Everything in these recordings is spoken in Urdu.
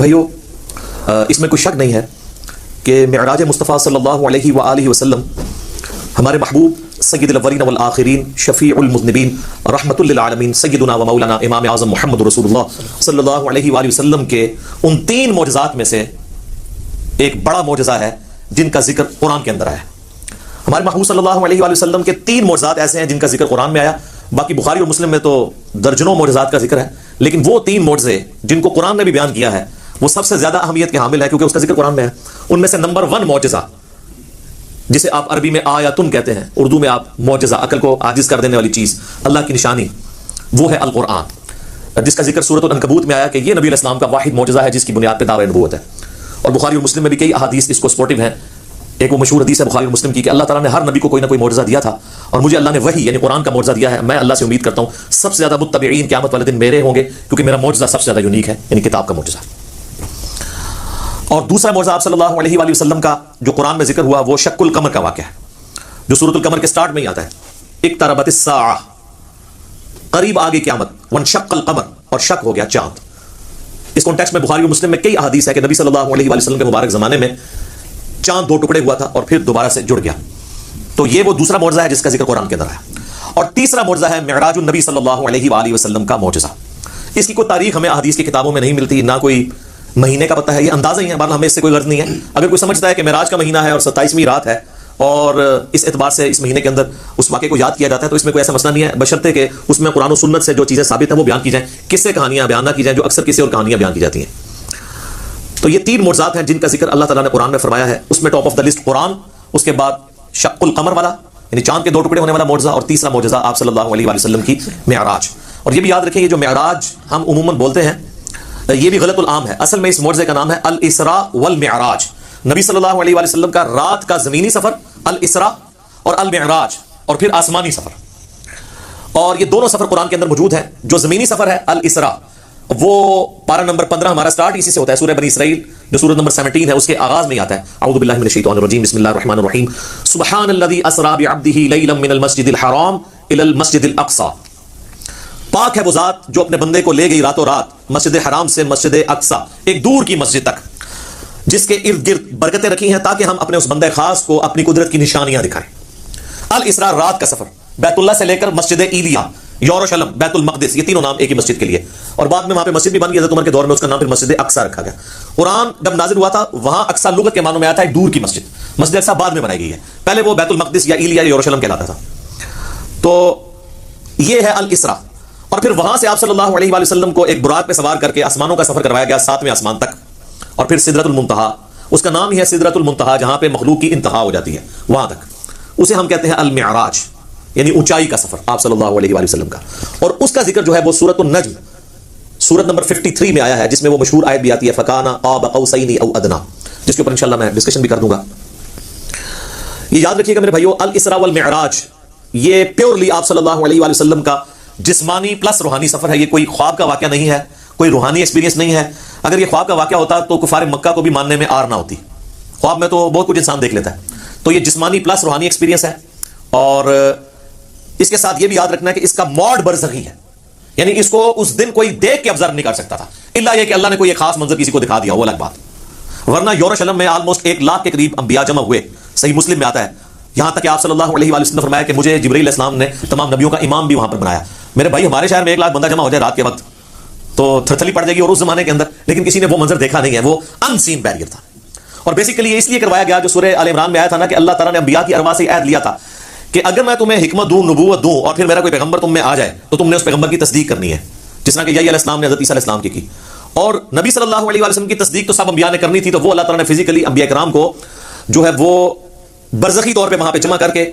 بھائیو اس میں کوئی شک نہیں ہے کہ معراج مصطفیٰ صلی اللہ علیہ وآلہ وسلم ہمارے محبوب سید الاولین والآخرین شفیع المذنبین رحمت للعالمین سیدنا و مولانا امام اعظم محمد رسول اللہ صلی اللہ علیہ وآلہ وسلم کے ان 3 معجزات میں سے ایک بڑا معجزہ ہے جن کا ذکر قرآن کے اندر آیا ہے۔ ہمارے محبوب صلی اللہ علیہ وآلہ وسلم کے 3 معجزات ایسے ہیں جن کا ذکر قرآن میں آیا، باقی بخاری اور مسلم میں تو درجنوں معجزات کا ذکر ہے، لیکن وہ 3 معجزے جن کو قرآن نے بھی بیان کیا ہے وہ سب سے زیادہ اہمیت کے حامل ہے کیونکہ اس کا ذکر قرآن میں ہے۔ ان میں سے نمبر 1 معجزہ جسے آپ عربی میں آیاتن کہتے ہیں، اردو میں آپ معجزہ، عقل کو عاجز کر دینے والی چیز، اللہ کی نشانی، وہ ہے القرآن، جس کا ذکر سورۃ العنکبوت میں آیا کہ یہ نبی علیہ السلام کا واحد معجزہ ہے جس کی بنیاد پہ دعویٰ نبوت ہے۔ اور بخاری اور مسلم میں بھی کئی احادیث اس کو سپورٹو ہیں۔ ایک وہ مشہور حدیث ہے بخاری اور مسلم کی کہ اللہ تعالیٰ نے ہر نبی کو کوئی نہ کوئی معجزہ دیا تھا، اور مجھے اللہ نے وہی یعنی قرآن کا معجزہ دیا ہے۔ میں اللہ سے امید کرتا ہوں سب سے زیادہ متبعین قیامت والے دن میرے ہوں گے کیونکہ میرا معجزہ سب سے زیادہ یونیک ہے، یعنی کتاب کا معجزہ۔ اور دوسرا معجزہ آپ صلی اللہ علیہ وآلہ وسلم کا جو قرآن میں ذکر ہوا وہ شق القمر کا واقعہ ہے، جو سورۃ القمر کے سٹارٹ میں ہی آتا ہے، اقتربت الساعہ، قریب آگے قیامت، وانشق القمر، اور شق ہو گیا چاند۔ اس کانٹیکسٹ میں بخاری اور مسلم میں کئی احادیث ہے کہ نبی صلی اللہ علیہ وآلہ وسلم کے مبارک زمانے میں چاند 2 ٹکڑے ہوا تھا اور پھر دوبارہ سے جڑ گیا۔ تو یہ وہ دوسرا معجزہ ہے جس کا ذکر قرآن کے اندر ہے۔ اور تیسرا معجزہ ہے معراج النبی صلی اللہ علیہ وآلہ وسلم کا معجزہ۔ اس کی کوئی تاریخ ہمیں احادیث کی کتابوں میں نہیں ملتی، نہ کوئی مہینے کا پتہ ہے، یہ اندازہ ہی ہے، بہرحال ہمیں اس سے کوئی غرض نہیں ہے۔ اگر کوئی سمجھتا ہے کہ معراج کا مہینہ ہے اور 27ویں رات ہے اور اس اعتبار سے اس مہینے کے اندر اس واقعے کو یاد کیا جاتا ہے تو اس میں کوئی ایسا مسئلہ نہیں ہے، بشرطے کہ اس میں قرآن و سنت سے جو چیزیں ثابت ہیں وہ بیان کی جائیں، قصے کہانیاں بیان نہ کی جائیں جو اکثر قصے اور کہانیاں بیان کی جاتی ہیں۔ تو یہ 3 معجزات ہیں جن کا ذکر اللہ تعالیٰ نے قرآن میں فرمایا ہے۔ اس میں ٹاپ آف دا لسٹ قرآن، اس کے بعد شق القمر والا یعنی چاند کے 2 ٹکڑے ہونے والا معجزہ، اور تیسرا معجزہ آپ صلی اللہ علیہ وآلہ وسلم کی معراج۔ اور یہ بھی یاد رکھیں یہ جو معراج ہم عموماً بولتے ہیں یہ بھی غلط العام ہے، اصل میں اس معجزے کا نام ہے الاسراء والمعراج۔ نبی صلی اللہ علیہ وآلہ وسلم کا رات کا زمینی سفر الاسراء اور المعراج، اور پھر آسمانی سفر، اور یہ دونوں سفر قرآن کے اندر موجود ہیں۔ جو زمینی سفر ہے الاسراء وہ پارہ نمبر 15 ہمارا سٹارٹ اسی سے ہوتا ہے، سورہ بنی اسرائیل جو سورہ نمبر 17 ہے اس کے آغاز میں ہی آتا ہے، اعوذ باللہ من الشیطان الرجیم بسم اللہ الرحمن الرحیم، سبحان الذی اسری بعبدہ لیلا من المسجد الحرام الی المسجد الاقصی، پاک ہے وہ ذات جو اپنے بندے کو لے گئی راتوں رات مسجد حرام سے مسجد اقصی، ایک دور کی مسجد تک، جس کے ارد گرد برکتیں رکھی ہیں تاکہ ہم اپنے اس بندے خاص کو اپنی قدرت کی نشانیاں دکھائیں۔ الاسراء رات کا سفر، بیت اللہ سے لے کر مسجد ایلیا، یروشلم، بیت المقدس، یہ تینوں نام ایک ہی مسجد کے لیے، اور بعد میں وہاں پہ مسجد بھی بن گئی، حضرت عمر کے دور میں اس کا نام پھر مسجد اقصی رکھا گیا۔ قرآن جب نازل ہوا تھا وہاں اقصی لغت کے معنوں میں آیا تھا ایک دور کی مسجد، مسجد اقصی بعد میں بنائی گئی ہے، پہلے وہ بیت المقدس یا ایلیا یا یروشلم کہلاتا تھا۔ تو یہ ہے الاسراء، اور پھر وہاں سے آپ صلی اللہ علیہ وآلہ وسلم کو ایک براق پہ سوار کر کے آسمانوں کا سفر کروایا گیا 7ویں آسمان تک، اور پھر سدرۃ المنتہا، اس کا نام ہی ہے سدرۃ المنتہا جہاں پہ مخلوق کی انتہا ہو جاتی ہے، وہاں تک، اسے ہم کہتے ہیں المعراج، یعنی اونچائی کا سفر آپ صلی اللہ علیہ وآلہ وسلم کا۔ اور اس کا ذکر جو ہے وہ سورۃ النجم سورۃ نمبر 53 میں آیا ہے، جس میں وہ مشہور آیت بھی آتی ہے فَكَانَ قَابَ قَوْسَيْنِ أَوْ أَدْنَىٰ، جس کے اوپر انشاءاللہ میں ڈسکشن بھی کر دوں گا۔ یہ یاد رکھیے گا میرے بھائیو، الاسراء والمعراج یہ پیورلی آپ صلی اللہ علیہ وآلہ وسلم کا جسمانی پلس روحانی سفر ہے، یہ کوئی خواب کا واقعہ نہیں ہے، کوئی روحانی ایکسپیرینس نہیں ہے۔ اگر یہ خواب کا واقعہ ہوتا تو کفار مکہ کو بھی ماننے میں آر نہ ہوتی، خواب میں تو بہت کچھ انسان دیکھ لیتا ہے، تو یہ جسمانی پلس روحانی ایکسپیرینس ہے۔ اور اس کے ساتھ یہ بھی یاد رکھنا ہے کہ اس کا موڈ برزخی ہے، یعنی اس کو اس دن کوئی دیکھ کے آبزرو نہیں کر سکتا تھا، الا یہ کہ اللہ نے کوئی ایک خاص منظر کسی کو دکھا دیا، وہ الگ بات، ورنہ یروشلم میں آلموسٹ 1 لاکھ کے قریب انبیاء جمع ہوئے، صحیح مسلم میں آتا ہے، یہاں تک کہ آپ صلی اللہ علیہ وآلہ وسلم نے فرمایا کہ مجھے جبرائیل علیہ السلام نے تمام نبیوں کا امام بھی وہاں پر بنایا۔ میرے بھائی ہمارے شہر میں 1 لاکھ بندہ جمع ہو جائے رات کے وقت تو تھرتھلی پڑ جائے گی، اور اس زمانے کے اندر لیکن کسی نے وہ منظر دیکھا نہیں ہے، وہ ان سین بیریئر تھا۔ اور بیسیکلی اس لیے کروایا گیا جو سورہ آل عمران میں آیا تھا نا کہ اللہ تعالیٰ نے انبیاء کی ارواح سے عہد لیا تھا کہ اگر میں تمہیں حکمت دوں، نبوت دوں، اور پھر میرا کوئی پیغمبر تم میں آ جائے تو تم نے اس پیغمبر کی تصدیق کرنی ہے، جس طرح کہ یحییٰ علیہ السلام نے حضرت عیسیٰ علیہ السلام کی۔ اور نبی صلی اللہ علیہ وسلم کی تصدیق تو سب انبیاء نے کرنی تھی، تو وہ اللہ تعالیٰ نے فزیکلی انبیاء کرام کو جو ہے وہ برزخی طور پہ وہاں پہ جمع کر کے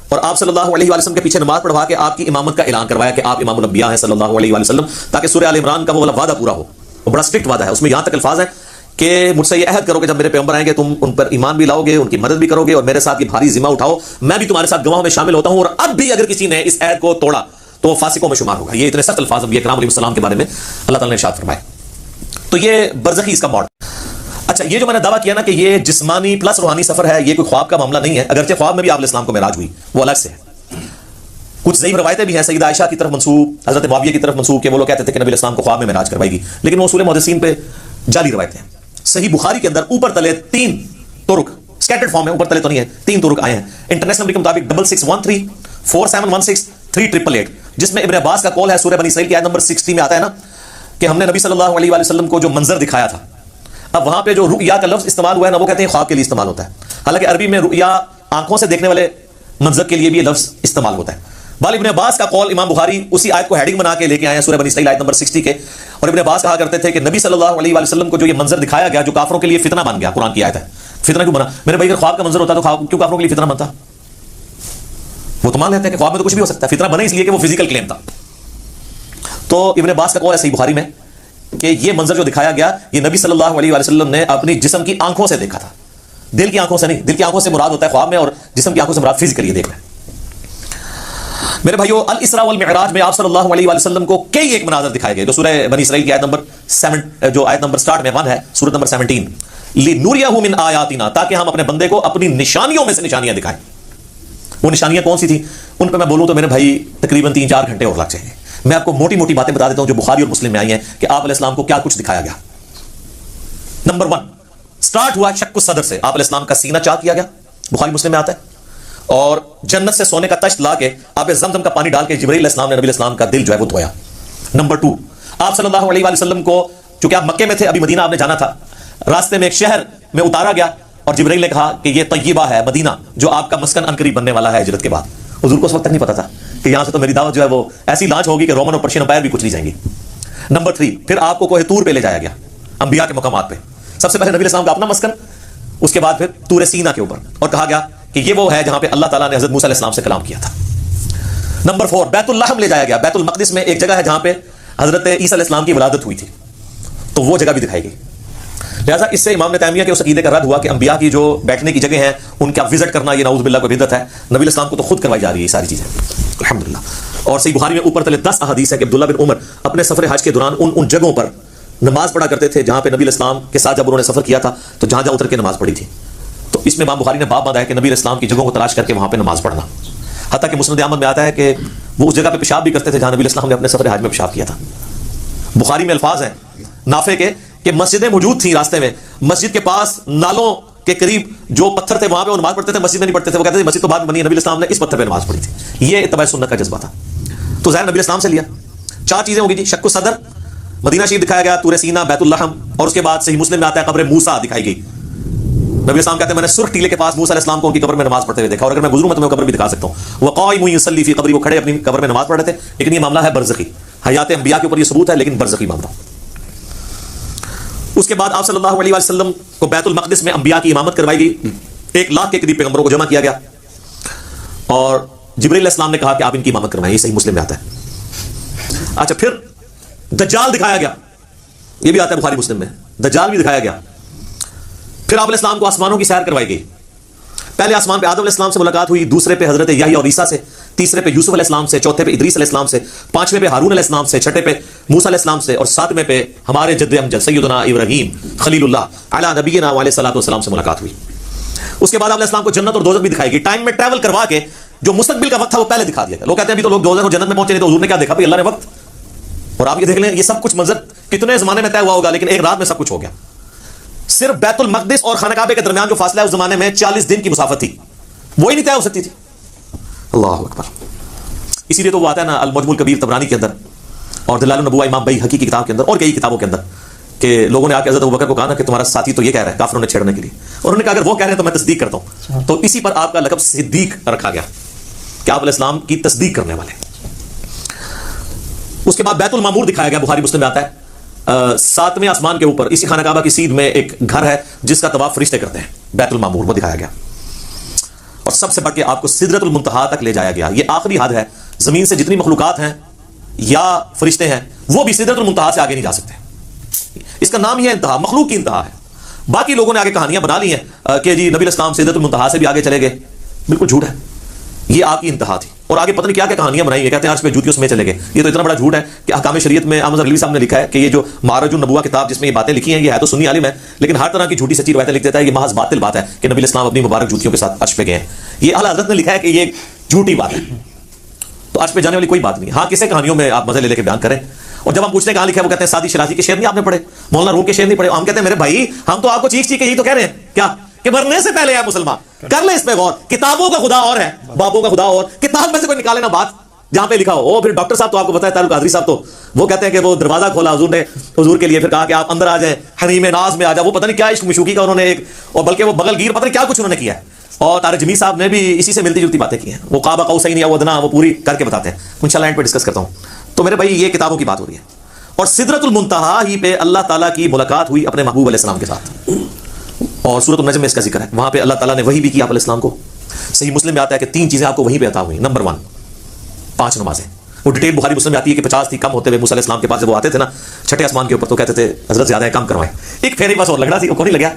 اور آپ صلی اللہ علیہ وسلم کے پیچھے نماز پڑھوا کے آپ کی امامت کا اعلان کروایا کہ آپ امام الانبیاء ہیں صلی اللہ علیہ وسلم، تاکہ سورہ آل عمران کا وہ والا وعدہ پورا ہو۔ وہ بڑا اسٹرکٹ وعدہ ہے، اس میں یہاں تک الفاظ ہیں کہ مجھ سے یہ عہد کرو کہ جب میرے پیغمبر آئیں گے تم ان پر ایمان بھی لاؤ گے، ان کی مدد بھی کرو گے، اور میرے ساتھ یہ بھاری ذمہ اٹھاؤ، میں بھی تمہارے ساتھ گواہوں میں شامل ہوتا ہوں، اور اب بھی اگر کسی نے اس عہد کو توڑا تو وہ فاسقوں میں شمار ہوگا۔ یہ اتنے سخت الفاظ انبیاء کرام علیہ السلام کے بارے میں اللہ تعالیٰ نے ارشاد فرمائے۔ تو یہ برزخی اس کا موڈ۔ اچھا، یہ جو میں نے دعویٰ کیا نا کہ یہ جسمانی پلس روحانی سفر ہے، یہ کوئی خواب کا معاملہ نہیں ہے، اگرچہ خواب میں بھی آپ علیہ السلام کو معراج ہوئی، وہ الگ سے ہے۔ کچھ ضعیف روایتیں بھی ہیں سیدہ عائشہ کی طرف منسوب، حضرت معاویہ کی طرف منسوب، کہ وہ لوگ کہتے تھے کہ نبی علیہ السلام کو خواب میں معراج کروائی گی، لیکن وہ اصول محدثین پہ جعلی روایتیں ہیں۔ صحیح بخاری کے اندر اوپر تلے 3 طرق اسکیٹرڈ فارم ہے، اوپر تلے تو نہیں ہے، 3 طرق آئے ہیں انٹرنیشنل نمبر کے مطابق 6613 4716 3888، جس میں ابن عباس کا قول ہے سورہ بنی اسرائیل کی آیت نمبر 60 میں آتا ہے نا کہ ہم نے نبی صلی اللہ علیہ وآلہ وسلم کو جو منظر دکھایا تھا۔ اب وہاں پہ جو رؤیا کا لفظ استعمال ہوا ہے نا، وہ کہتے ہیں خواب کے لیے استعمال ہوتا ہے، حالانکہ عربی میں رؤیا آنکھوں سے دیکھنے والے منظر کے لیے بھی یہ لفظ استعمال ہوتا ہے۔ بال ابن عباس کا قول امام بخاری اسی آیت کو ہیڈنگ بنا کے لے کے آئے ہیں سورہ بنی اسرائیل آیت نمبر 60 کے، اور ابن عباس کہا کرتے تھے کہ نبی صلی اللہ علیہ وآلہ وسلم کو جو یہ منظر دکھایا گیا جو کافروں کے لیے فتنہ بن گیا، قرآن کی آیت ہے، فتنہ کیوں بنا؟ میرے بھائی اگر خواب کا منظر ہوتا تو خواب کیوں کافروں کے لیے فتنہ بنتا؟ وہ تو مان لیتے ہیں کہ خواب میں تو کچھ بھی ہو سکتا ہے، فتنہ بنا اس لیے کہ وہ فزیکل کلیم تھا۔ تو ابن عباس کا قول ہے صحیح بخاری میں کہ یہ منظر جو دکھایا گیا یہ نبی صلی اللہ علیہ وآلہ وسلم نے اپنی جسم کی آنکھوں سے دیکھا تھا، دل کی آنکھوں سے نہیں، دل کی آنکھوں سے مراد ہوتا ہے خواب میں، اور جسم کی آنکھوں سے مراد فزیکلی دیکھنا ہے۔ میرے بھائیو، الاسراء والمعراج میں آپ صلی اللہ علیہ وآلہ وسلم کو کئی ایک مناظر دکھائے گئے، جو سورہ بنی اسرائیل کی آیت نمبر 7 جو آیت نمبر سٹارٹ میں 1 ہے، سورۃ نمبر 17، لِنُرِيَهُ مِنْ آیَاتِنَا، تاکہ ہم اپنے بندے کو اپنی نشانیوں میں سے نشانیاں دکھائیں۔ وہ نشانیاں کون سی تھیں؟ ان پہ میں بولوں تو میرے بھائی تقریباً 3-4 گھنٹے اور لگ جائیں گے۔ میں آپ کو موٹی موٹی باتیں بتا دیتا ہوں جو بخاری اور مسلم میں آئی ہیں کہ آپ علیہ السلام کو کیا کچھ دکھایا گیا۔ نمبر 1 سٹارٹ ہوا شق الصدر سے، آپ علیہ السلام کا سینہ چاک کیا گیا، بخاری مسلم میں آتا ہے، اور جنت سے سونے کا تشت لا کے آپ زمزم کا پانی ڈال کے جبرائیل علیہ السلام نے نبی علیہ السلام کا دل جو ہے وہ دھویا۔ نمبر 2 آپ صلی اللہ علیہ وآلہ وسلم کو، چونکہ آپ مکے میں تھے، ابھی مدینہ آپ نے جانا تھا، راستے میں ایک شہر میں اتارا گیا اور جبرائیل نے کہا کہ یہ طیبہ ہے مدینہ جو آپ کا مسکن عنقریب بننے والا ہے ہجرت کے بعد۔ حضور کو اس وقت تک نہیں پتا تھا کہ یہاں سے تو میری دعوت جو ہے وہ ایسی لانچ ہوگی کہ رومن اور پرشین امپائر بھی کچھ نہیں جائیں گی۔ نمبر 3 پھر آپ کو کوہ طور پہ لے جایا گیا، انبیاء کے مقامات پہ، سب سے پہلے نبی علیہ السلام کا اپنا مسکن، اس کے بعد پھر طور سینا کے اوپر، اور کہا گیا کہ یہ وہ ہے جہاں پہ اللہ تعالیٰ نے حضرت موسیٰ علیہ السلام سے کلام کیا تھا۔ نمبر 4 بیت اللحم لے جایا گیا، بیت المقدس میں ایک جگہ ہے جہاں پہ حضرت عیسیٰ علیہ السلام کی ولادت ہوئی تھی، تو وہ جگہ بھی دکھائی گئی۔ لہٰذا اس سے امام نے تیمیہ کے اس عقیدے کا رد ہوا کہ انبیاء کی جو بیٹھنے کی جگہ ہیں ان کا وزٹ کرنا یہ نعوذ باللہ کو بدعت ہے، نبی علیہ السلام کو تو خود کروائی جا رہی ہے یہ ساری چیزیں الحمدللہ۔ اور صحیح بخاری میں اوپر تلے 10 احادیث ہیں کہ عبداللہ بن عمر اپنے سفر حج کے دوران ان جگہوں پر نماز پڑھا کرتے تھے جہاں پہ نبی علیہ السلام کے ساتھ جب انہوں نے سفر کیا تھا تو جہاں جہاں اتر کے نماز پڑھی تھی، تو اس میں امام بخاری نے باب باندھا ہے کہ نبی علیہ السلام کی جگہوں کو تلاش کر کے وہاں پہ نماز پڑھنا، حتیٰ کہ مسند احمد میں آتا ہے کہ وہ اس جگہ پہ پیشاب بھی کرتے تھے جہاں نبی علیہ السلام نے اپنے سفر حج میں پیشاب کیا تھا۔ بخاری میں الفاظ ہیں نافع کے کہ مسجدیں موجود تھیں راستے میں، مسجد کے پاس نالوں کے قریب جو پتھر تھے وہاں پہ وہ نماز پڑھتے تھے، مسجد میں نہیں پڑھتے تھے، وہ کہتے تھے مسجد تو بعد میں بنی ہے، نبی علیہ السلام نے اس پتھر پہ نماز پڑھی تھی۔ یہ اتباع سنت کا جذبہ تھا، تو ظاہر نبی علیہ السلام سے لیا۔ 4 چیزیں ہوگی جی، شق الصدر، مدینہ شریف دکھایا گیا، طور سینا، بیت اللحم، اور اس کے بعد صحیح مسلم میں آتا ہے قبر موسیٰ دکھائی گئی۔ نبی علیہ السلام کہتے ہیں میں نے سرخ ٹیلے کے پاس موسیٰ علیہ السلام کو ان کی قبر میں نماز پڑھتے ہوئے دیکھا، اور اگر میں گزروں میں تو میں قبر بھی دکھا سکتا ہوں۔ وقائم یصلی فی قبری، وہ کھڑے اپنی قبر میں نماز پڑھ رہے تھے، لیکن یہ معاملہ ہے برزخی، حیات انبیاء کے اوپر یہ ثبوت ہے لیکن برزخی معاملہ۔ اس کے بعد آپ صلی اللہ علیہ وسلم کو بیت المقدس میں انبیاء کی امامت کروائی گئی، 1 لاکھ کے قریب پیغمبروں کو جمع کیا گیا، اور جبرائیل علیہ السلام نے کہا کہ آپ ان کی امامت کروائیں، یہ صحیح مسلم میں آتا ہے۔ اچھا پھر دجال دکھایا گیا، یہ بھی آتا ہے بخاری مسلم میں، دجال بھی دکھایا گیا۔ پھر آپ علیہ السلام کو آسمانوں کی سیر کروائی گئی، پہلے آسمان پہ آدم علیہ السلام سے ملاقات ہوئی، دوسرے پہ حضرت یحییٰ اور عیسیٰ سے، تیسرے پہ یوسف علیہ السلام سے، چوتھے پہ ادریس علیہ السلام سے، 5ویں پہ ہارون علیہ السلام سے، 6ٹھے پہ موسیٰ علیہ السلام سے، اور 7ویں پہ ہمارے جد امجد سیدنا ابراہیم خلیل اللہ علی نبینا علیہ الصلوۃ والسلام سے ملاقات ہوئی۔ اس کے بعد آپ علیہ السلام کو جنت اور دوزخ بھی دکھائی گئی، ٹائم میں ٹریول کروا کے جو مستقبل کا وقت تھا وہ پہلے دکھا دیا گیا۔ لوگ کہتے ہیں ابھی تو لوگ دوزخ اور جنت میں پہنچے نہیں، تو حضور نے کیا دیکھا؟ بھائی اللہ نے وقت، اور آپ یہ دیکھ لیں یہ سب کچھ منظر کتنے زمانے میں طے ہوا ہوگا، لیکن ایک رات میں سب کچھ ہو گیا۔ صرف بیت المقدس اور خانہ کعبہ کے درمیان جو فاصلہ ہے اس زمانے میں 40 دن کی مسافت تھی، وہی نہیں طے ہو سکتی تھی۔ اللہ اکبر۔ اسی لیے تو وہ آتا ہے نا المعجم الکبیر طبرانی کے اندر، اور دلائل النبوہ امام بیہقی کی کتاب کے اندر، اور کئی کتابوں کے اندر، کہ لوگوں نے آ کے حضرت ابوبکر کو کہا نا کہ تمہارا ساتھی تو یہ کہہ رہا ہے کافروں نے چھیڑنے کے لیے، اور انہوں نے کہا اگر وہ کہہ رہے ہیں تو میں تصدیق کرتا ہوں، تو اسی پر آپ کا لقب صدیق رکھا گیا کہ آپ علیہ السلام کی تصدیق کرنے والے۔ اس کے بعد بیت المعمور دکھایا گیا، بخاری مسلم میں آتا ہے 7ویں آسمان کے اوپر اسی خانہ کعبہ کی سیدھ میں ایک گھر ہے جس کا طواف فرشتے کرتے ہیں، بیت المعمور وہ دکھایا گیا۔ اور سب سے بڑھ کے آپ کو سدرۃ المنتہا تک لے جایا گیا، یہ آخری حد ہے، زمین سے جتنی مخلوقات ہیں یا فرشتے ہیں وہ بھی سدرۃ المنتہا سے آگے نہیں جا سکتے، اس کا نام ہی ہے انتہا، مخلوق کی انتہا ہے۔ باقی لوگوں نے آگے کہانیاں بنا لی ہیں کہ جی نبی علیہ السلام سدرۃ المنتہا سے بھی آگے چلے گئے، بالکل جھوٹ ہے، یہ آپ کی انتہا تھی، اور آگے پتہ نہیں کیا کیا کہانیاں بنائی ہیں، کہتے ہیں آج پہ جوتیوں سمیت چلے گئے۔ یہ تو اتنا بڑا جھوٹ ہے کہ احکام شریعت میں احمد غلیظ صاحب نے لکھا ہے کہ یہ جو معرج النبوہ کتاب جس میں یہ باتیں لکھی ہیں یہ ہے تو سنی عالم ہے، لیکن ہر طرح کی جھوٹی سچی روایتیں لکھ دیتا ہے، یہ محض باطل بات ہے کہ نبی علیہ السلام اپنی مبارک جوتیوں کے ساتھ عرش پہ گئے ہیں، یہ اعلیٰ حضرت نے لکھا ہے کہ یہ جھوٹی بات ہے۔ تو عرش پہ جانے والی کوئی بات نہیں. ہاں کسے کہانیوں میں آپ مزے لے کے بیان کریں, اور جب ہم پوچھتے ہیں کہاں لکھا ہے, وہ کہتے ہیں سادی شرازی کے شعر نہیں آپ نے پڑھے, مولانا روم کے شعر نہیں پڑھے. ہم کہتے ہیں میرے بھائی ہم تو آپ کو چیخ کے یہی تو کہہ رہے ہیں کیا کہ مرنے سے پہلے ہے مسلمان. کر لیں اس پہ غور, کتابوں کا خدا اور ہے, بابوں کا خدا اور. کتاب میں سے کوئی نکالے نا بات جہاں پہ لکھا ہو. پھر ڈاکٹر صاحب تو آپ کو پتا ہے تعلق قادری صاحب, تو وہ کہتے ہیں کہ وہ دروازہ کھولا حضور نے حضور کے لیے, پھر کہا کہ آپ اندر آ جائیں, حریم ناز میں آ جائیں. وہ پتہ نہیں کیا عشق مشوقی کا انہوں نے ایک, اور بلکہ وہ بغل گیر پتہ نہیں کیا کچھ انہوں نے کیا ہے. اور طارق جمیل صاحب نے بھی اسی سے ملتی جلتی باتیں کی ہیں. وہ قاب قوسین یا ادنیٰ وہ پوری کر کے بتاتے ہیں. انشاءاللہ اینڈ پہ ڈسکس کرتا ہوں. تو میرے بھائی یہ کتابوں کی بات ہو رہی ہے, اور سدرۃ المنتہا ہی پہ اللہ تعالیٰ کی ملاقات ہوئی اپنے محبوب علیہ السلام کے ساتھ, اور سورۃ النجم میں اس کا ذکر ہے. وہاں پہ اللہ تعالیٰ نے وحی بھی کی آپ علیہ السلام کو. صحیح مسلم میں آتا ہے کہ 3 چیزیں آپ کو وہیں پہ عطا ہوئی. نمبر 1 5 نمازیں. وہ ڈیٹیل بخاری مسلم میں آتی ہے کہ 50 تھی, کم ہوتے ہوئے موسیٰ علیہ السلام کے پاس جب وہ آتے تھے نا چھٹے آسمان کے اوپر, تو کہتے تھے حضرت زیادہ ہے کم کروائیں. ایک پھیری بس اور لگ رہا تھی, وہ کو نہیں لگا,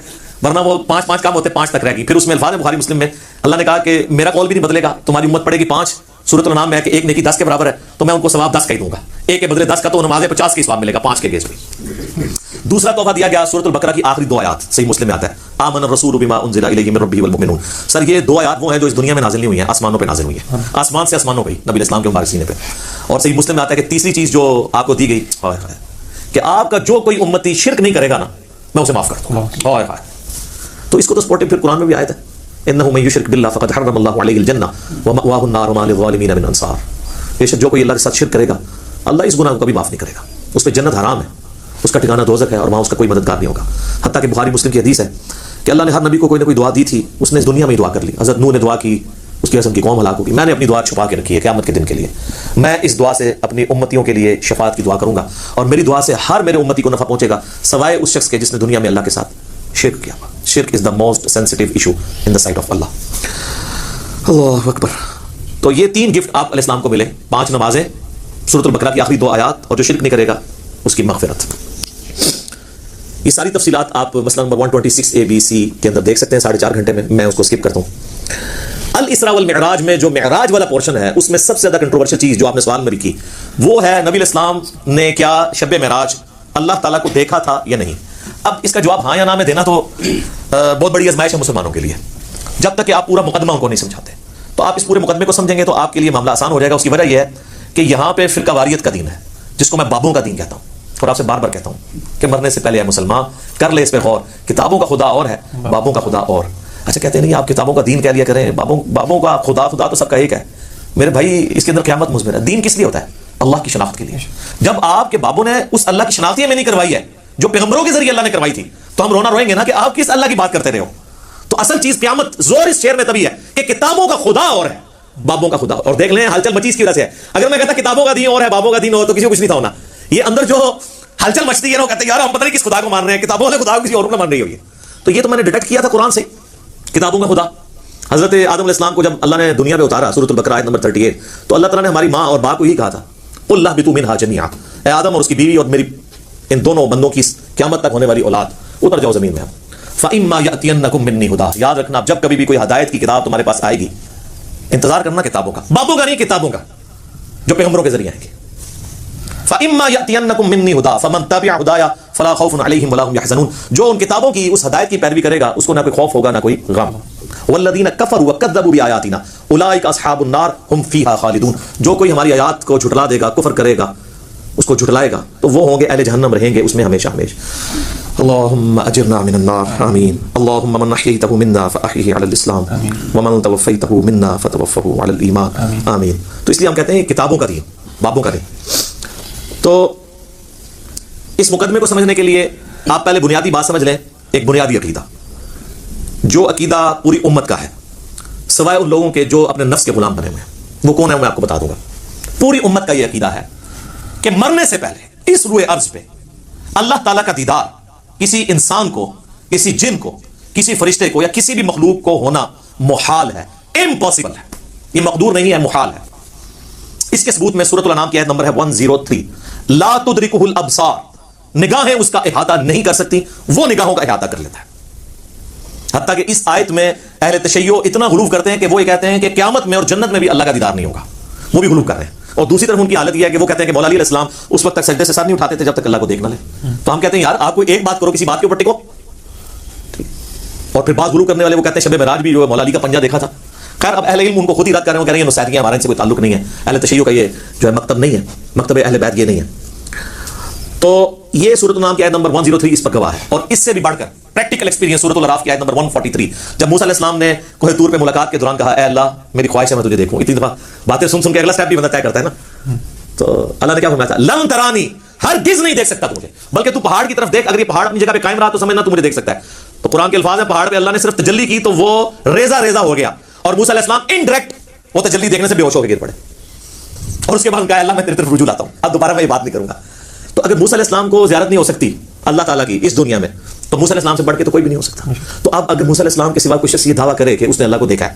ورنہ وہ 5 کم ہوتے 5 تک رہ گئی. پھر اس میں الفاظ بخاری مسلم میں اللہ نے کہا کہ میرا قول بھی نہیں بدلے گا, تمہاری امت پڑے گی 5. سورۃ الانعام میں ہے کہ ایک نیکی 10 کے برابر ہے, تو میں ان کو ثواب 10 کا ہی دوں گا. ایک کے بدلے 10 کا, تو نمازیں 50 کے ثواب ملے گا 5 کے گیس میں. دوسرا تحفہ دیا گیا سورۃ البقرہ کی آخری 2 آیات. صحیح مسلم میں آتا ہے آمن الرسول بما انزل الیہ من ربہ والمؤمنون. سر یہ 2 آیات وہ ہیں جو اس دنیا میں نازل نہیں ہوئی ہیں, آسمانوں پہ نازل ہوئی ہیں, آسمان سے آسمانوں پہ نبی اسلام کے مبارک سینے پہ. اور صحیح مسلم میں آتا ہے کہ تیسری چیز جو آپ کو دی گئی کہ آپ کا جو کوئی امتی شرک نہیں کرے گا نا میں اسے معاف کر دوں گا. تو اس کو تو سپورٹنگ پھر قرآن میں بھی آیت ہے, انہ من یشرک باللہ فقد حرم اللہ علیہ الجنہ ومأواہ النار وما للظالمین من انصار. بے شک جو کوئی اللہ کے ساتھ شرک کرے گا اللہ اس گناہ کو کبھی معاف نہیں کرے گا, اس پہ جنت حرام ہے, اس کا ٹھکانہ دوزخ ہے, اور وہاں اس کا کوئی مددگار نہیں ہوگا. حتیٰ کہ بخاری مسلم کی حدیث ہے کہ اللہ نے ہر نبی کو کوئی نہ کوئی دعا دی تھی, اس نے اس دنیا میں ہی دعا کر لی. حضرت نوح نے دعا کی, اس کی قسم کی قوم ہلاک ہوگی. میں نے اپنی دعا چھپا کے رکھی ہے قیامت کے دن کے لیے. میں اس دعا سے اپنی امتیوں کے لیے شفاعت کی دعا کروں گا, اور میری دعا سے ہر میرے امتی کو نفع پہنچے گا سوائے اس شخص کے جس نے دنیا میں اللہ کے ساتھ شرک کیا. شرک is the most sensitive issue in the sight of اللہ. اللہ اکبر. تو یہ 3 گفٹ آپ علیہ السلام کو ملے, 5 نمازیں, سورۃ البقرہ کی آخری 2 آیات, اور جو شرک نہیں کرے گا اس کی مغفرت. یہ ساری تفصیلات آپ مثلا نمبر 126 ABC کے اندر دیکھ سکتے ہیں 4.5 گھنٹے میں, میں اس کو اسکپ کرتا ہوں. الاسراء والمعراج میں جو معراج والا پورشن ہے اس میں سب سے زیادہ کنٹروورشل چیز جو آپ نے سوال میں بھی کی وہ ہے نبی علیہ السلام نے کیا شب معراج اللہ تعالیٰ کو دیکھا تھا یا نہیں. اب اس کا جواب ہاں یا نہ میں دینا تو بہت بڑی آزمائش ہے مسلمانوں کے لیے, جب تک کہ آپ پورا مقدمہ ان کو نہیں سمجھاتے. تو آپ اس پورے مقدمے کو سمجھیں گے تو آپ کے لیے معاملہ آسان ہو جائے گا. اس کی وجہ یہ ہے کہ یہاں پہ فرقہ واریت کا دین ہے, جس کو میں بابوں کا دین کہتا ہوں, اور آپ سے بار بار کہتا ہوں کہ مرنے سے پہلے ہے مسلمان کر لے اس پہ غور. کتابوں کا خدا اور ہے, بابوں کا خدا اور. اچھا کہتے ہیں نہیں آپ کتابوں کا دین کہہ لیا کریں, بابوں کا خدا تو سب کا ایک ہے. میرے بھائی اس کے اندر قیامت مضمر ہے. دین کس لیے ہوتا ہے؟ اللہ کی شناخت کے لیے. جب آپ کے بابوں نے اس اللہ کی شناخت میں نہیں کروائی ہے جو پیغمبروں کے ذریعے اللہ نے کروائی تھی, تو ہم رونا روئیں گے نا کہ آپ کس اللہ کی بات کرتے رہے ہو. تو اصل چیز قیامت زور اس شعر میں تبھی ہے کہ کتابوں کا خدا اور ہے, بابوں کا خدا. اور دیکھ لیں ہلچل مچی اس کی وجہ سے ہے. اگر میں کہتا کتابوں کا دین اور ہے بابوں کا دین اور, تو کسی کو کچھ نہیں تھا ہونا. یہ اندر جو ہلچل مچتی ہے نا, وہ کہتے ہیں یار ہم پتہ نہیں کس خدا کو مان رہے ہیں, کتابوں والے خدا کو کسی اور کو مان رہی ہوگی. تو یہ تو میں نے ڈیٹیکٹ کیا تھا قرآن سے, کتابوں کا خدا. حضرت آدم علیہ السلام کو جب اللہ نے دنیا پہ اتارا, سورۃ البقرہ آیت نمبر 38, تو اللہ تعالیٰ نے ہماری ماں اور باپ کو یہی کہا تھا قل اہبطوا منہا جمیعا, اے آدم اور اس کی بیوی اور میری ان دونوں بندوں کی قیامت تک ہونے والی اولاد اتر جاؤ زمین میں. فإما یأتینکم منی ہدی, یاد رکھنا جب کبھی بھی کوئی ہدایت کی کتاب تمہارے پاس آئے گی انتظار کرنا کتابوں کا, بابوں کا نہیں, کتابوں کا جو پیغمبروں کے ذریعے آئیں گے. فإما یأتینکم منی ہدی فمن تبع ہدایا فلا خوف علیہم ولا هم یحزنون, جو ان کتابوں کی اس ہدایت کی پیروی کرے گا اس کو نہ کوئی خوف ہوگا نہ کوئی غم. والذین کفروا وکذبوا بآیاتنا اولئک اصحاب النار هم فیہا خالدون, جو کوئی ہماری آیات کو جھٹلا دے گا, کفر کرے گا, اس کو جھٹلائے گا, تو وہ ہوں گے اہل جہنم, رہیں گے اس میں ہمیشہ ہمیشہ. اللهم اجرنا من النار آمین. اللهم من احییته منا فاحیه علی الاسلام ومن توفیته منا فتوفه علی الایمان آمین. تو اس لیے ہم کہتے ہیں کتابوں کا دین, بابوں کا دین. تو اس مقدمے کو سمجھنے کے لیے آپ پہلے بنیادی بات سمجھ لیں, ایک بنیادی عقیدہ, جو عقیدہ پوری امت کا ہے سوائے ان لوگوں کے جو اپنے نفس کے غلام بنے ہوئے ہیں. وہ کون ہے میں آپ کو بتا دوں گا. پوری امت کا یہ عقیدہ ہے کہ مرنے سے پہلے اس روئے ارض پہ اللہ تعالیٰ کا دیدار کسی انسان کو, کسی جن کو, کسی فرشتے کو یا کسی بھی مخلوق کو ہونا محال ہے, امپاسبل ہے. یہ مقدور نہیں ہے, محال ہے. اس کے ثبوت میں سورۃ الانعام کی آیت نمبر ہے 103, لا تدرکہ الابصار, نگاہیں اس کا احاطہ نہیں کر سکتی, وہ نگاہوں کا احاطہ کر لیتا ہے. حتیٰ کہ اس آیت میں اہل تشیع اتنا غلو کرتے ہیں کہ وہ یہ کہتے ہیں کہ قیامت میں اور جنت میں بھی اللہ کا دیدار نہیں ہوگا. وہ بھی غلو کر رہے ہیں. اور دوسری طرف ان کی حالت یہ ہے کہ وہ کہتے ہیں کہ مولا علی علیہ السلام اس وقت تک سجدے سے سر نہیں اٹھاتے تھے جب تک اللہ کو دیکھ نہ لیں. تو ہم کہتے ہیں یار آپ کوئی ایک بات کرو, کسی بات کے اوپر ٹکو. اور پھر بات غلو کرنے والے وہ کہتے ہیں شب معراج بھی جو ہے مولا علی کا پنجہ دیکھا تھا. خیر اب اہل علم ان کو خود ہی رد کر رہے ہیں، کہہ رہے ہیں یہ نصیحتیں ہمارے ان سے کوئی تعلق نہیں ہے، اہل تشیع کا یہ جو ہے مکتب نہیں ہے، مکتب اہل بیت یہ نہیں ہے. تو یہ سورۃ النام کی آیت نمبر 103 اس پر گواہ ہے. اور اس سے بھی بڑھ کر پریکٹیکل ایکسپیرینس سورۃ الاعراف کی آیت نمبر 143 جب موسیٰ علیہ السلام نے کوہ طور پہ ملاقات کے دوران کہا اے اللہ میری خواہش ہے میں تجھے دیکھوں. اتنی دفعہ باتیں سن کے اگلا سٹیپ بھی بندہ طے کرتا ہے نا. تو اللہ نے کیا فرمایا تھا؟ لن ترانی، ہرگز نہیں دیکھ سکتا مجھے، بلکہ تو پہاڑ کی طرف دیکھ، اگر یہ پہاڑ اپنی جگہ پہ قائم رہا تو سمجھنا تو مجھے دیکھ سکتا ہے. تو قرآن کے الفاظ ہیں پہاڑ پہ اللہ نے صرف تجلی کی تو وہ ریزہ ریزہ ہو گیا، اور موسیٰ علیہ السلام انڈائریکٹ وہ تجلی دیکھنے سے بے ہوش ہو کے گر پڑے. اور اس کے بعد کہا اللہ میں تیری طرف رجوع لاتا ہوں، اب دوبارہ میں یہ بات نہیں کروں گا. تو اگر موسیٰ علیہ السلام کو زیارت نہیں ہو سکتی اللہ تعالیٰ کی اس دنیا میں، تو موسیٰ علیہ السلام سے بڑھ کے تو کوئی بھی نہیں ہو سکتا. تو اب اگر موسیٰ علیہ السلام کے سوا کوئی شخص یہ دعویٰ کرے کہ اس نے اللہ کو دیکھا ہے،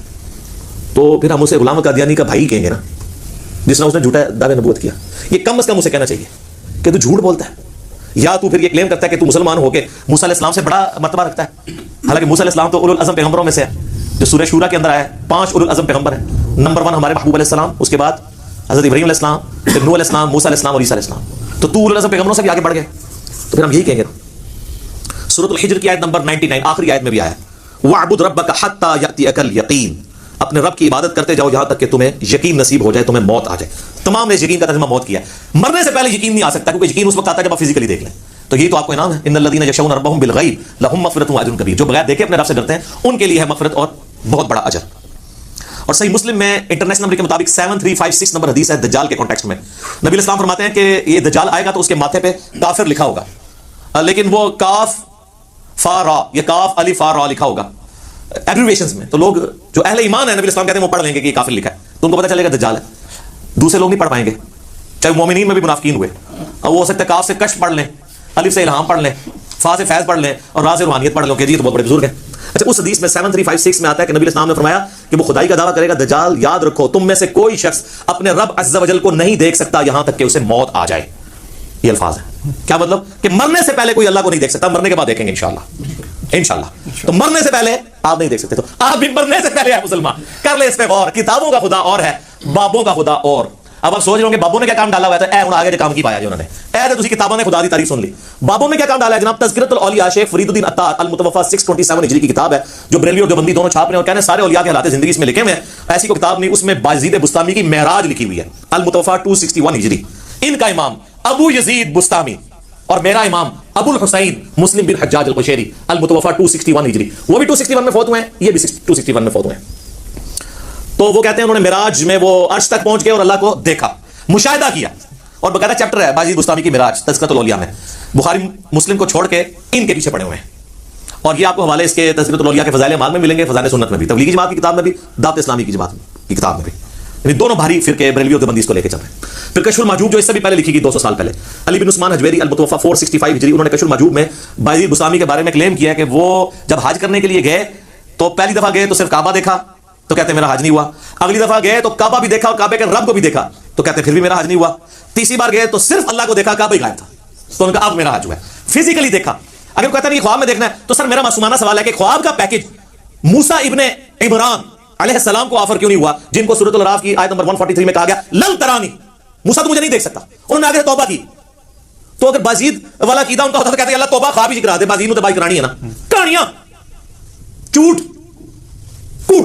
تو پھر ہم اسے غلام قادیانی کا بھائی کہیں گے نا، جس طرح اس نے جھوٹا دعوے نبوت کیا. یہ کم از کم اسے کہنا چاہیے کہ تو جھوٹ بولتا ہے، یا تو پھر یہ کلیم کرتا ہے کہ تو مسلمان ہو کے موسیٰ علیہ السلام سے بڑا مرتبہ رکھتا ہے. حالانکہ موسیٰ علیہ السلام تو اولو العزم پیغمبروں میں سے ہے، جو سورہ شورا کے اندر آیا ہے. 5 اولو العزم پیغمبر ہیں. نمبر 1 ہمارے محبوب علیہ السلام، اس کے بعد حضرت ابراہیم علیہ السلام، پھر نوح علیہ السلام، موسیٰ علیہ السلام اور عیسیٰ علیہ السلام. تو اولو العزم پیغمبروں سے بھی آگے بڑھ گئے. تو پھر ہم یہی کہیں گے. سورۃ الحجر کی آیت نمبر 99 آخری آیت میں بھی آیا ہے وَاعْبُدْ رَبَّكَ حَتَّى يَأْتِيَكَ الْيَقِينُ، اپنے رب کی عبادت کرتے جاؤ یہاں تک کہ تمہیں یقین نصیب ہو جائے، تمہیں موت آ جائے. تمام نے یقین کا ترجمہ موت کیا ہے. مرنے سے پہلے یقین نہیں آ سکتا، کیونکہ یقین اس وقت آتا ہے جب آپ فزیکلی دیکھ لیں. تو یہی تو آپ کو انعام ہے، ان الذین یخشون ربهم بالغیب لهم مغفرۃ واجر کبیر. جو بغیر دیکھے اپنے رب سے ڈرتے ہیں ان کے لیے ہے مغفرت اور بہت بڑا اجر. اور صحیح مسلم میں انٹرنیشنل نمبر کے مطابق 7356 نمبر حدیث ہے دجال کے کانٹیکسٹ میں. نبی علیہ السلام فرماتے ہیں کہ یہ دجال آئے گا تو اس کے ماتھے پہ کافر لکھا ہوگا، لیکن وہ کاف فا را یا کاف الف فا را لکھا ہوگا ایبریویشنز میں. تو لوگ جو اہل ایمان ہیں نبی علیہ السلام کہتے ہیں وہ پڑھ لیں گے کہ یہ کافر لکھا ہے، تو ان کو پتہ چلے گا دجال ہے. دوسرے لوگ نہیں پڑھ پائیں گے، چاہے مومنین میں بھی منافقین ہوئے. اور وہ ہو سکتا ہے کاف سے کشف پڑھ لیں، الف سے الہام پڑھ لیں، فا سے فیض پڑھ لیں، اور را سے روحانیت پڑھ لیں کہ جی تو بہت بڑے بزرگ ہیں. اچھا اس حدیث میں 7356 میں آتا ہے کہ نبی علیہ السلام نے فرمایا کہ وہ خدائی کا دعویٰ کرے گا دجال یاد رکھو تم میں سے کوئی شخص اپنے رب عز و جل کو نہیں دیکھ سکتا یہاں تک کہ اسے موت آ جائے. یہ الفاظ ہیں. کیا مطلب؟ کہ مرنے سے پہلے کوئی اللہ کو نہیں دیکھ سکتا، مرنے کے بعد دیکھیں گے انشاءاللہ. تو مرنے سے پہلے آپ نہیں دیکھ سکتے. تو آپ بھی مرنے سے پہلے ہیں مسلمان، کر لیں اس پہ غور. کتابوں کا خدا اور ہے، بابوں کا خدا اور. اب آپ سوچ رہے ہوں کہ بابوں نے کیا کام ڈالا ہوا ہے، اے آگے کام کی پایا جی انہوں نے، اے تو کتابوں نے خدا دی تعریف سن لی. بابوں نے کیا کام ڈالا ہے جناب؟ تذکرۃ الاولیاء شیخ فرید الدین عطار المتوفی 627 ہجری کی کتاب ہے، جو بریلوی اور دیوبندی دونوں چھاپ رہے ہیں اور کہنے سارے اولیاء کے حالات زندگی اس میں لکھے ہوئے ہیں. ایسی کوئی کتاب نہیں، اس میں بایزید بستامی کی معراج لکھی ہوئی ہے، المتوفی 261 ہجری. ان کا امام ابو یزید بستامی اور میرا امام ابو الحسین مسلم بن حجاج القشیری المتوفی 261 ہجری، وہ بھی 261 میں فوت ہوئے ہیں، یہ بھی 261 میں فوت ہوئے ہیں. تو وہ کہتے ہیں انہوں نے معراج میں وہ عرش تک پہنچ گئے اور اللہ کو دیکھا، مشاہدہ کیا. اور باقاعدہ چیپٹر ہے بایزید بستامی کی معراج تذکرۃ الاولیاء میں. بخاری مسلم کو چھوڑ کے ان کے پیچھے پڑے ہوئے ہیں. اور یہ آپ کو حوالے اس کے تذکرۃ الاولیاء کے فضائل اعمال میں ملیں گے، فضائل سنت میں بھی، تبلیغی جماعت کی کتاب میں بھی، دعوت اسلامی کی جماعت کی کتاب میں بھی. یعنی دونوں بھاری فرقے بریلوی اور دیوبندی اس کو لے کے چل رہے ہیں. پھر کشف المحجوب جو اس سے بھی پہلے لکھی گئی 200 سال پہلے، علی بن عثمان حجویری المتوفی 465 ہجری، انہوں نے کشف المحجوب میں بایزید بستامی کے بارے میں کلیم کیا کہ وہ جب حج کرنے کے لیے گئے تو پہلی دفعہ گئے تو صرف کعبہ دیکھا تو کہتے ہیں میرا حج نہیں ہوا. اگلی دفعہ گئے تو کعبہ بھی دیکھا اور کعبے کے رب کو بھی دیکھا تو کہتے ہیں پھر بھی میرا حج نہیں ہوا. تیسری بار گئے تو صرف اللہ کو دیکھا، کعبہ ہی غائب تھا، تو ان کا اب میرا حج ہوا ہے. فزیکلی دیکھا. اگر کہتا نہیں خواب میں دیکھنا ہے تو سر میرا معصومانہ سوال ہے کہ خواب کا پیکج موسیٰ ابن عمران علیہ السلام کو آفر کیوں نہیں ہوا، جن کو سورۃ الاعراف کی آیت نمبر 143 میں کہا گیا لن ترانی، موسیٰ تو مجھے نہیں دیکھ سکتا، انہوں نے آگے توبہ کی. تو اگر بازید والا قیدہ ان کا ہوتا تو کہتے ہیں اللہ توبہ خواب ہی کرا دے، بازید نے تو بائی کرانی ہے نا. کہانیاں جھوٹ کوڑ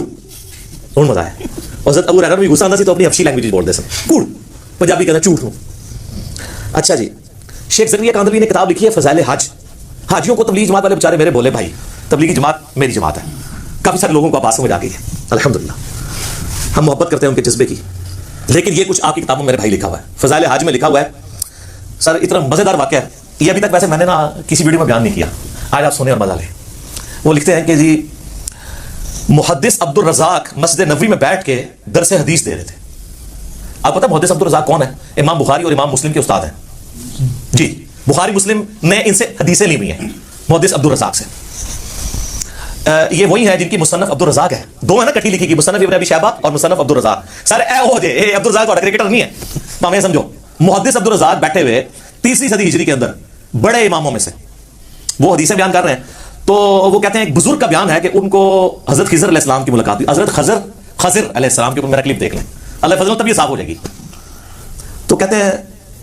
اور مزہ ہے. حضرت ابو ہریرہ بھی غصہ آتا سی تو اپنی حبشی لینگویج بول دے سن کوڑ، پنجابی کہنا جھوٹ ہوں. اچھا جی، شیخ زکریا کاندھلوی نے کتاب لکھی ہے فضائل حج. حاجیوں کو تبلیغ جماعت والے بیچارے میرے بولے بھائی، تبلیغی جماعت میری جماعت ہے، کافی سارے لوگوں کو آپ سمجھ آ گئی ہے الحمدللہ. ہم محبت کرتے ہیں ان کے جذبے کی، لیکن یہ کچھ آپ کی کتابوں میں میرے بھائی لکھا ہوا ہے. فضائل حج میں لکھا ہوا ہے سر، اتنا مزیدار واقعہ ہے یہ، ابھی تک ویسے میں نے نا کسی ویڈیو میں بیان نہیں کیا، آج آپ سنیں اور مزہ لیں. وہ لکھتے ہیں کہ جی محدث عبد الرزاق مسجد نبوی میں بیٹھ کے درس حدیث دے رہے تھے. آپ پتہ محدث عبد الرزاق کون ہے؟ امام بخاری اور امام مسلم کے استاد ہیں جی. بخاری مسلم نے ان سے حدیثیں لی ہوئی ہیں محدث عبد الرزاق سے. یہ وہی ہیں جن کی مصنف عبد الرزاق ہے، دو ہے نا کٹھی لکھی کی، مصنف ابن ابی شیبہ اور مصنف عبد الرزاق. سر اے ہو جے اے عبد الرزاق کرکٹر نہیں ہے، ہمیں سمجھو. محدث عبد الرزاق بیٹھے ہوئے 3 صدی ہجری کے اندر بڑے اماموں میں سے وہ حدیثیں بیان کر رہے ہیں. تو وہ کہتے ہیں ایک بزرگ کا بیان ہے کہ ان کو حضرت خضر علیہ السلام کی ملاقات ہوئی. حضرت خضر علیہ السلام کے اوپر میرا کلپ دیکھ لیں، اللہ فضل تب یہ صاف ہو جائے گی. تو کہتے ہیں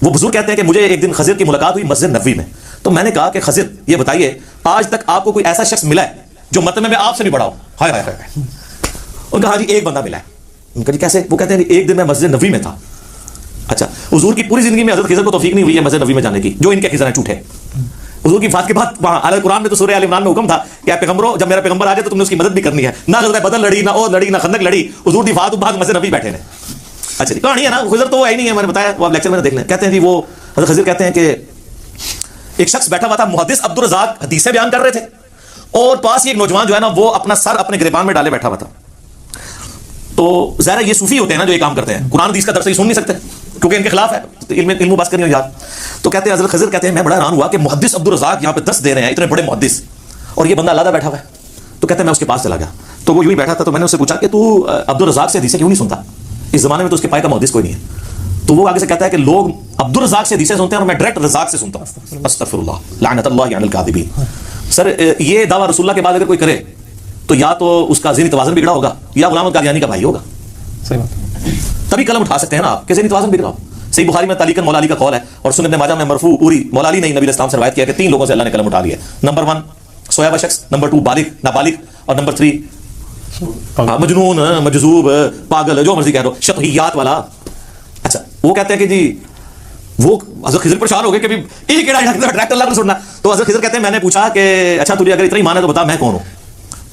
وہ بزرگ کہتے ہیں کہ مجھے ایک دن خضر کی ملاقات ہوئی مسجد نبوی میں. تو میں نے کہا کہ خضر یہ بتائیے آج تک آپ کو کوئی ایسا شخص ملا ہے جو مرتبے میں آپ سے بھی بڑا ہو؟ ہائے ہائے ہائے. انہوں نے کہا جی ایک بندہ ملا ہے. ان کا جی کیسے؟ وہ کہتے ہیں ایک دن میں مسجد نبوی میں تھا. اچھا حضور کی پوری زندگی میں حضرت خضر کو توفیق نہیں ہوئی ہے مسجد نبوی میں جانے کی, جو ان کے خضر ہیں جھوٹے. حضور کی وفات کے بعد وہاں اعلیٰ قرآن میں تو سورہ آل عمران میں حکم تھا کہ پیغمبروں جب میرا پیغمبر آ جائے تو تم نے اس کی مدد بھی کرنی ہے. نہ غزوہ بدر لڑی, نہ اور لڑی, نہ خندق لڑی. حضور کی وفات بعد مسجد نبوی بیٹھے ہیں. اچھا کہانی ہے نا, خضر تو وہ ہے نہیں ہے, میں نے بتایا, وہ آپ لیکچر میں دیکھ لیں. کہتے ہیں جی وہ حضرت خضر کہتے ہیں کہ ایک شخص بیٹھا ہوا تھا, محدث عبد الرزاق حدیثیں بیان کر رہے تھے, اور پاس ہی ایک نوجوان جو ہے نا وہ اپنا سر اپنے گریبان میں ڈالے بیٹھا ہوا تھا. تو ظاہر یہ صوفی ہوتے ہیں نا جو یہ کام کرتے ہیں, قرآن حدیث کا درس سن نہیں سکتے کیونکہ ان کے خلاف ہے, علم و بس کرنی ہو یاد. تو کہتے ہیں حضرت خضر کہتے ہیں میں بڑا حیران ہوا کہ محدث عبد الرزاق یہاں پہ 10 دے رہے ہیں, اتنے بڑے محدث, اور یہ بندہ علیحدہ بیٹھا ہوا ہے. تو کہتے ہیں میں اس کے پاس چلا گیا, تو وہ یوں ہی بیٹھا تھا. تو میں نے اس سے پوچھا کہ تو عبد الرزاق سے حدیثیں کیوں نہیں سنتا, اس زمانے میں تو اس کے پائے کا محدث کوئی نہیں ہے. تو وہ آگے سے کہتا ہے کہ لوگ عبد الرزاق سے حدیثیں سنتے ہیں اور میں ڈائریکٹ رزاق سے سنتا ہوں. استغفر اللہ لعنت اللہ علی الکاذبین. سر یہ دعویٰ رسول اللہ کے بعد اگر کوئی کرے تو یا تو اس کا ذہنی توازن بگڑا ہوگا یا غلام القادیانی کا بھائی ہوگا. صحیح بات, تبھی قلم اٹھا سکتے ہیں نا آپ کہ ذہنی توازن بگڑا ہو. صحیح بخاری میں تعلیقاً مولا علی کا قول ہے, اور سنن ابن ماجہ میں مرفوع پوری مولا علی نے نبی علیہ السلام سے روایت کیا کہ 3 لوگوں سے اللہ نے قلم اٹھا لیا. نمبر 1 سویا ہوا شخص, نمبر 2 بالغ نابالغ, اور نمبر 3 مجنون مجذوب پاگل جو مرضی کہہ دو, شطحیات والا. اچھا وہ کہتے ہیں کہ جی وہ حضرت خضر پریشان ہو گئے کہ ایک ڈائریکٹ اللہ کو سننا. تو حضرت خضر کہتے ہیں میں نے پوچھا کہ اچھا تجھے اگر اتنا ایمان ہے تو بتا میں کون ہوں.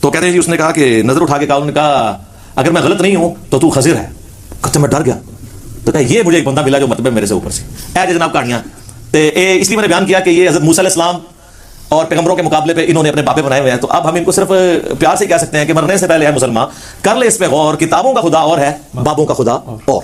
تو کہتے ہیں جی اس نے کہا کہ نظر اٹھا کے کہا, انہوں نے کہا اگر میں غلط نہیں ہوں تو خضر ہے. کہتے میں ڈر گیا. تو کہا یہ مجھے ایک بندہ ملا جو مطلب میرے سے اوپر سے. اے جناب کہانیاں اس لیے میں نے بیان کیا کہ یہ حضرت موسیٰ علیہ السلام اور پیغمبروں کے مقابلے پہ انہوں نے اپنے بابے بنائے ہوئے ہیں. تو اب ہم ان کو صرف پیار سے کہہ سکتے ہیں کہ مرنے سے پہلے ہے مسلمان, کر لے اس پہ غور, کتابوں کا خدا اور ہے بابوں کا خدا اور.